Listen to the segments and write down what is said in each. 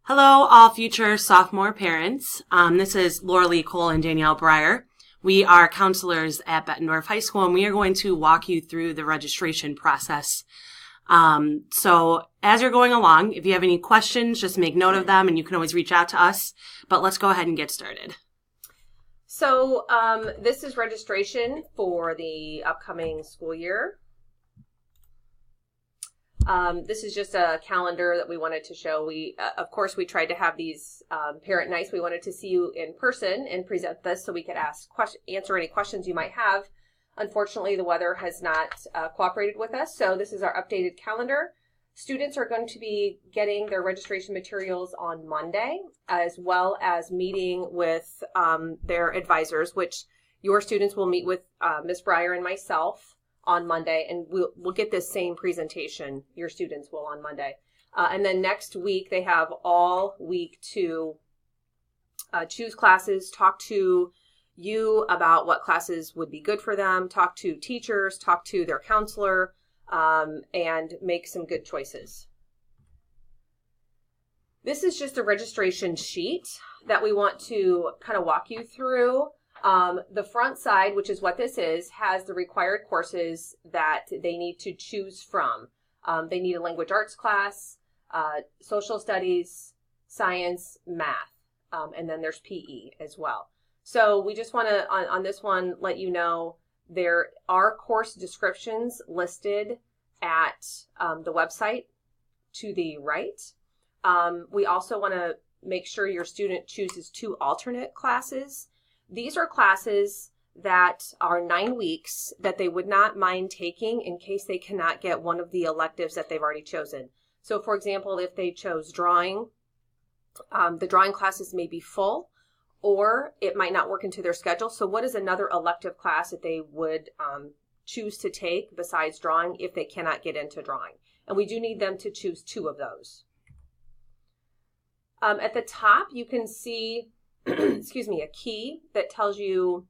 Hello, all future sophomore parents. This is Laura Lee Cole and Danielle Breyer. We are counselors at Bettendorf High School, and we are going to walk you through the registration process. So as you're going along, if you have any questions, just make note of them, and you can always reach out to us. But let's go ahead and get started. So this is registration for the upcoming school year. This is just a calendar that we wanted to show. Of course, we tried to have these parent nights. We wanted to see you in person and present this so we could answer any questions you might have. Unfortunately, the weather has not cooperated with us, so this is our updated calendar. Students are going to be getting their registration materials on Monday, as well as meeting with their advisors, which your students will meet with Ms. Breyer and myself on Monday, and we'll get this same presentation, your students will, on Monday. And then next week, they have all week to choose classes, talk to you about what classes would be good for them, talk to teachers, talk to their counselor, and make some good choices. This is just a registration sheet that we want to kind of walk you through. The front side, which is what this is, has the required courses that they need to choose from. They need a language arts class, social studies, science, math, and then there's PE as well. So we just want to, on this one, let you know there are course descriptions listed at the website to the right. We also want to make sure your student chooses 2 alternate classes. These are classes that are 9 weeks that they would not mind taking in case they cannot get one of the electives that they've already chosen. So, for example, if they chose drawing, the drawing classes may be full, or it might not work into their schedule. So what is another elective class that they would choose to take besides drawing if they cannot get into drawing? And we do need them to choose 2 of those. At the top, you can see a key that tells you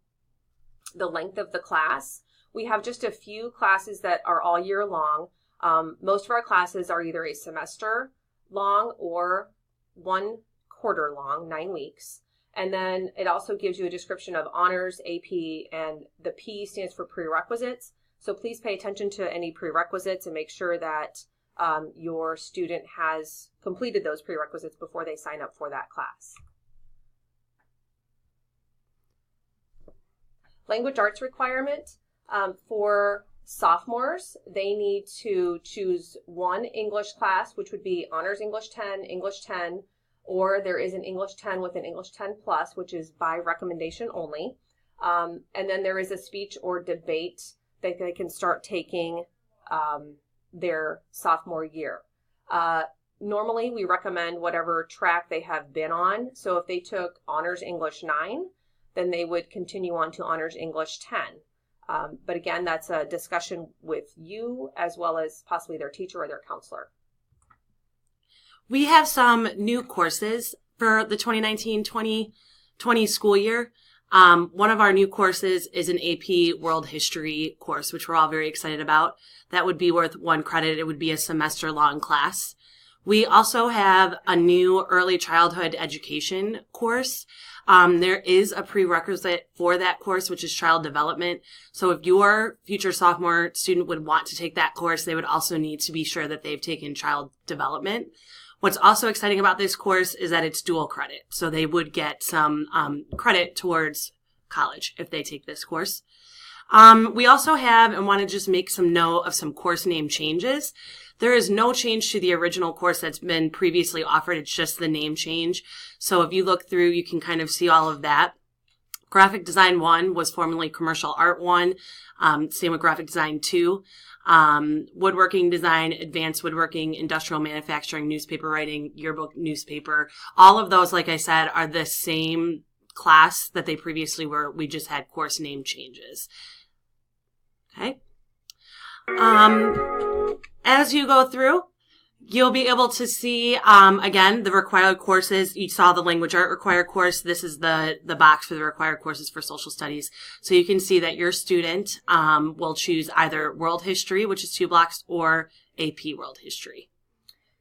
the length of the class. We have just a few classes that are all year long. Most of our classes are either a semester long or 1 quarter long, 9 weeks. And then it also gives you a description of honors, AP, and the P stands for prerequisites. So please pay attention to any prerequisites and make sure that your student has completed those prerequisites before they sign up for that class. Language arts requirement for sophomores, they need to choose 1 English class, which would be Honors English 10, or there is an English 10 with an English 10 plus, which is by recommendation only. And then there is a speech or debate that they can start taking their sophomore year. Normally, we recommend whatever track they have been on. So if they took Honors English 9, then they would continue on to Honors English 10. But again, that's a discussion with you as well as possibly their teacher or their counselor. We have some new courses for the 2019-2020 school year. One of our new courses is an AP World History course, which we're all very excited about. That would be worth 1 credit. It would be a semester-long class. We also have a new early childhood education course. There is a prerequisite for that course, which is child development. So if your future sophomore student would want to take that course, they would also need to be sure that they've taken child development. What's also exciting about this course is that it's dual credit. So they would get some credit towards college if they take this course. We also have, and want to just make some note of some course name changes. There is no change to the original course that's been previously offered. It's just the name change. So if you look through, you can kind of see all of that. Graphic Design 1 was formerly Commercial Art 1. Same with Graphic Design 2. Woodworking Design, Advanced Woodworking, Industrial Manufacturing, Newspaper Writing, Yearbook Newspaper. All of those, like I said, are the same class that they previously were. We just had course name changes. Okay. As you go through, you'll be able to see, again, the required courses. You saw the language art required course. This is the box for the required courses for social studies. So you can see that your student will choose either world history, which is 2 blocks, or AP world history.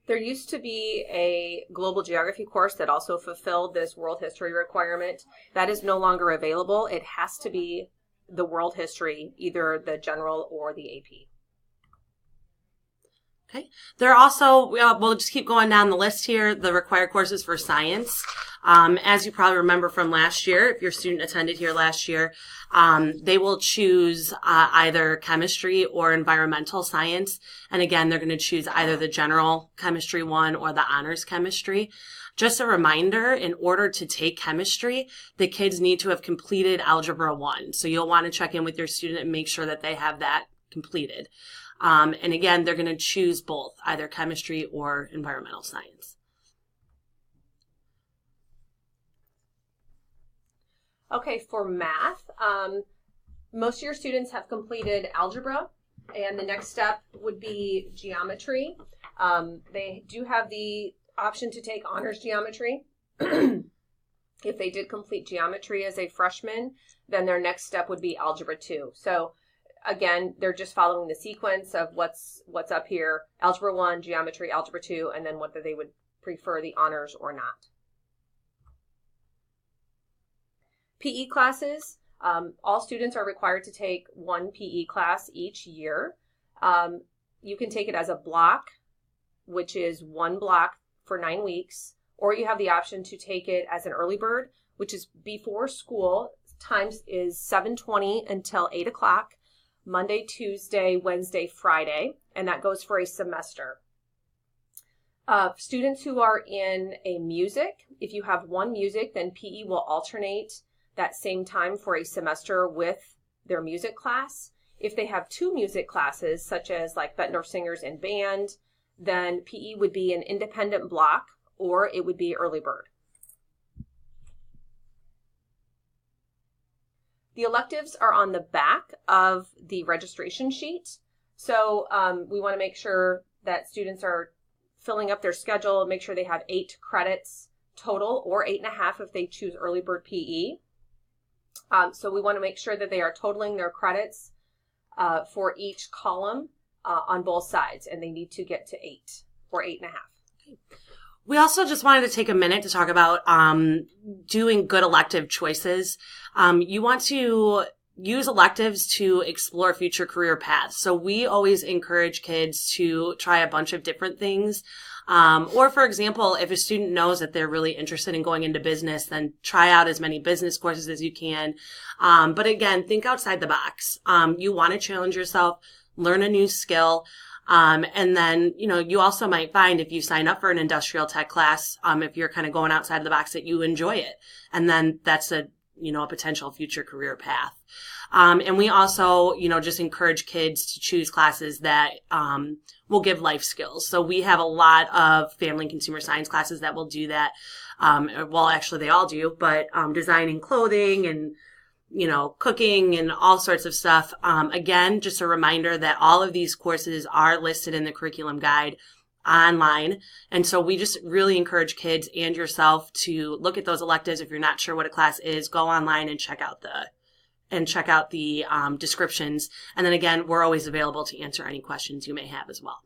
There used to be a global geography course that also fulfilled this world history requirement. That is no longer available. It has to be the world history, either the general or the AP. Okay. There are also, we'll just keep going down the list here, the required courses for science. As you probably remember from last year, if your student attended here last year, they will choose either chemistry or environmental science. And again, they're going to choose either the general chemistry one or the honors chemistry. Just a reminder, in order to take chemistry, the kids need to have completed Algebra 1. So you'll want to check in with your student and make sure that they have that completed. And again, they're going to choose both, either chemistry or environmental science. Okay, for math, most of your students have completed algebra, and the next step would be geometry. They do have the option to take honors geometry. If they did complete geometry as a freshman, then their next step would be algebra 2. So again, they're just following the sequence of what's up here: algebra 1, geometry, algebra 2, and then whether they would prefer the honors or not. PE classes, all students are required to take one PE class each year. You can take it as a block, which is one block for 9 weeks, or you have the option to take it as an early bird, which is before school. Times is 7:20 until 8 o'clock, Monday, Tuesday, Wednesday, Friday, and that goes for a semester. Students who are in a music, if you have one music, then PE will alternate that same time for a semester with their music class. If they have 2 music classes, such as like Bettendorf Singers and Band, then PE would be an independent block, or it would be early bird. The electives are on the back of the registration sheet. So we want to make sure that students are filling up their schedule, make sure they have 8 credits total, or 8.5 if they choose early bird PE. So we want to make sure that they are totaling their credits for each column on both sides, and they need to get to 8 or 8.5. We also just wanted to take a minute to talk about doing good elective choices. You want to use electives to explore future career paths. So we always encourage kids to try a bunch of different things. Or for example, if a student knows that they're really interested in going into business, then try out as many business courses as you can. But again, think outside the box. You want to challenge yourself, learn a new skill. And then, you also might find if you sign up for an industrial tech class, if you're kind of going outside of the box, that you enjoy it. And then that's a potential future career path. And we also, just encourage kids to choose classes that, will give life skills. So we have a lot of family and consumer science classes that will do that. Well, actually they all do, but, designing clothing and, cooking and all sorts of stuff. Again, just a reminder that all of these courses are listed in the curriculum guide online. And so we just really encourage kids and yourself to look at those electives. If you're not sure what a class is, go online and check out the descriptions. And then again, we're always available to answer any questions you may have as well.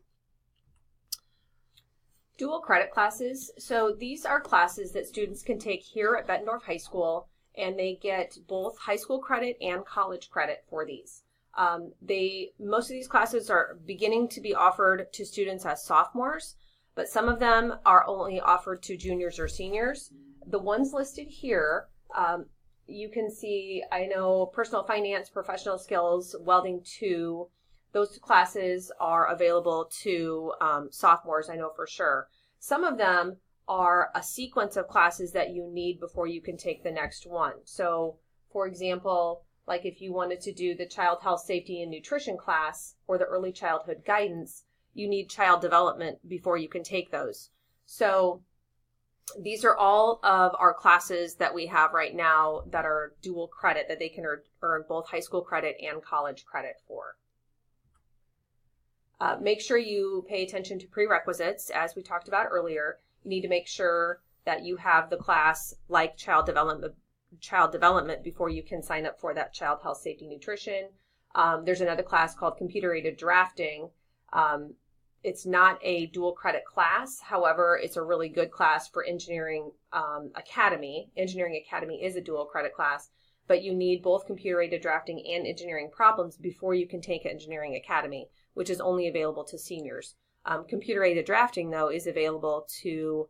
Dual credit classes. So these are classes that students can take here at Bettendorf High School, and they get both high school credit and college credit for these. Most of these classes are beginning to be offered to students as sophomores, but some of them are only offered to juniors or seniors. The ones listed here, you can see, I know personal finance, professional skills, welding 2, those classes are available to sophomores, I know for sure. Some of them are a sequence of classes that you need before you can take the next one. So, for example, like if you wanted to do the child health, safety, and nutrition class or the early childhood guidance, you need child development before you can take those. So these are all of our classes that we have right now that are dual credit, that they can earn both high school credit and college credit for. Make sure you pay attention to prerequisites. As we talked about earlier, you need to make sure that you have the class like child development before you can sign up for that child health, safety, nutrition. There's another class called computer aided drafting. It's not a dual credit class. However, it's a really good class for Engineering Academy. Engineering Academy is a dual credit class, but you need both computer-aided drafting and engineering problems before you can take Engineering Academy, which is only available to seniors. Computer-aided drafting, though, is available to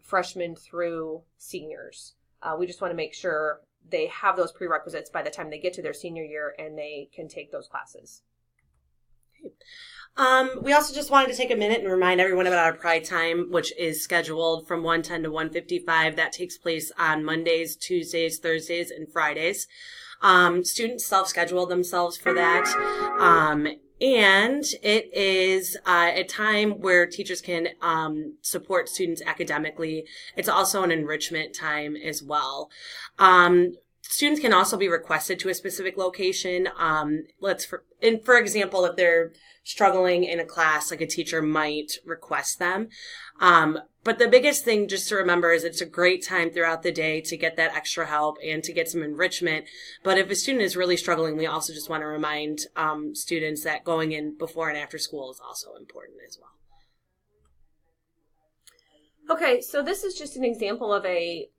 freshmen through seniors. We just want to make sure they have those prerequisites by the time they get to their senior year and they can take those classes. We also just wanted to take a minute and remind everyone about our Pride Time, which is scheduled from 1:10 to 1:55. That takes place on Mondays, Tuesdays, Thursdays, and Fridays. Students self-schedule themselves for that. And it is a time where teachers can support students academically. It's also an enrichment time as well. Students can also be requested to a specific location. For example, if they're struggling in a class, like a teacher might request them. But the biggest thing just to remember is it's a great time throughout the day to get that extra help and to get some enrichment. But if a student is really struggling, we also just want to remind students that going in before and after school is also important as well. Okay, so this is just an example of a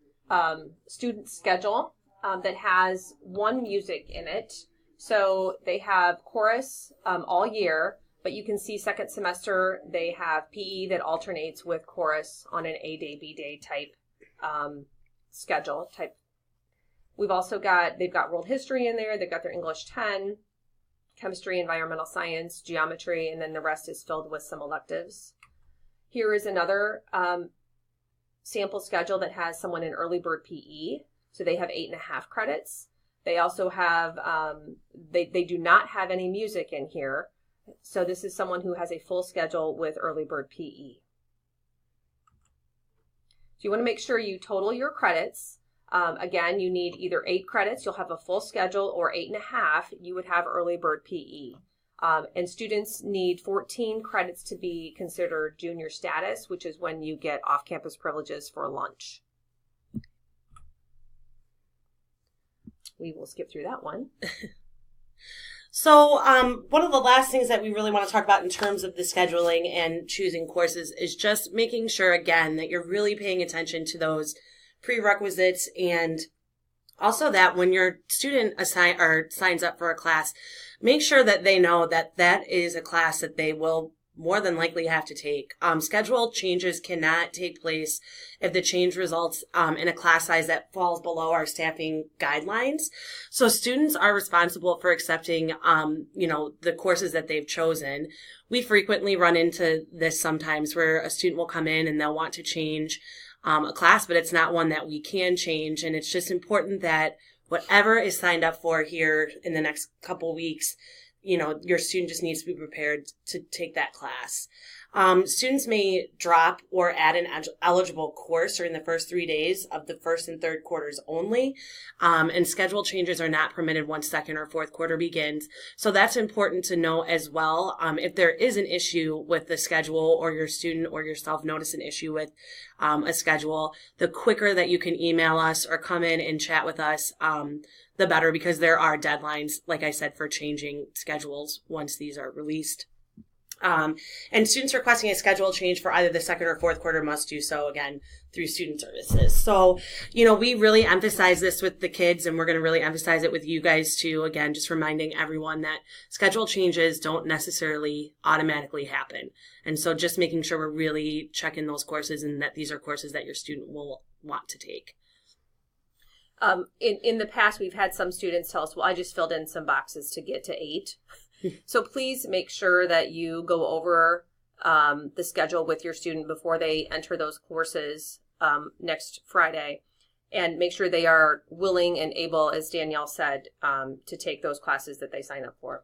student schedule that has one music in it. So they have chorus all year, but you can see second semester they have PE that alternates with chorus on an A day, B day type schedule. We've also they've got world history in there, they've got their English 10, chemistry, environmental science, geometry, and then the rest is filled with some electives. Here is another sample schedule that has someone in early bird PE. So they have 8.5 credits. They also have, they do not have any music in here. So this is someone who has a full schedule with early bird PE. So you want to make sure you total your credits. Again, you need either 8 credits, you'll have a full schedule, or 8.5, you would have early bird PE. And students need 14 credits to be considered junior status, which is when you get off-campus privileges for lunch. We will skip through that one. So one of the last things that we really want to talk about in terms of the scheduling and choosing courses is just making sure, again, that you're really paying attention to those prerequisites, and also that when your student signs up for a class, make sure that they know that that is a class that they will more than likely have to take. Schedule changes cannot take place if the change results in a class size that falls below our staffing guidelines. So students are responsible for accepting, the courses that they've chosen. We frequently run into this sometimes where a student will come in and they'll want to change a class, but it's not one that we can change. And it's just important that whatever is signed up for here in the next couple weeks, your student just needs to be prepared to take that class. Students may drop or add an eligible course during the first 3 days of the first and third quarters only. And schedule changes are not permitted once second or fourth quarter begins. So that's important to know as well. If there is an issue with the schedule, or your student or yourself notice an issue with a schedule, the quicker that you can email us or come in and chat with us, the better, because there are deadlines, like I said, for changing schedules once these are released. And students requesting a schedule change for either the second or fourth quarter must do so, again, through student services. So, we really emphasize this with the kids, and we're going to really emphasize it with you guys too. Again, just reminding everyone that schedule changes don't necessarily automatically happen. And so just making sure we're really checking those courses and that these are courses that your student will want to take. In the past, we've had some students tell us, well, I just filled in some boxes to get to 8. So please make sure that you go over the schedule with your student before they enter those courses next Friday, and make sure they are willing and able, as Danielle said, to take those classes that they sign up for.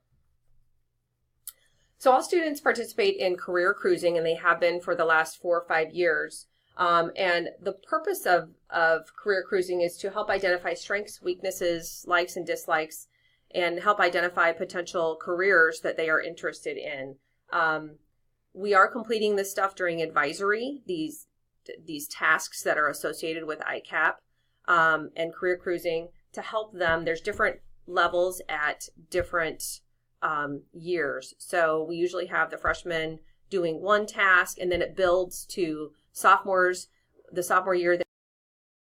So all students participate in career cruising, and they have been for the last 4 or 5 years. And the purpose of career cruising is to help identify strengths, weaknesses, likes and dislikes, and help identify potential careers that they are interested in. We are completing this stuff during advisory, these tasks that are associated with ICAP and career cruising, to help them. There's different levels at different years. So we usually have the freshman doing one task, and then it builds to sophomores. The sophomore year,